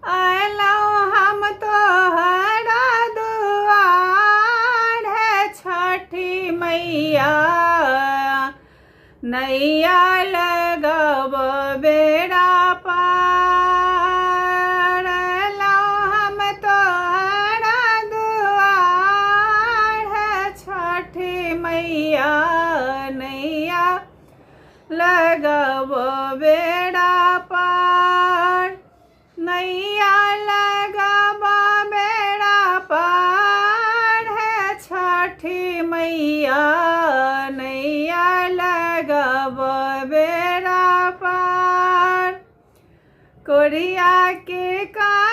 आयलौ हम तोहरा दुआर है छठी मैया। नैया लगब बेड़ा पार। आयलौ हम तोहरा दुआर है छठी मैया। नैया लगब बेड़ा पार। नैया लगब बेड़ा पार है छठी मैया। नैया लगब बेड़ा पार। कोरिया के का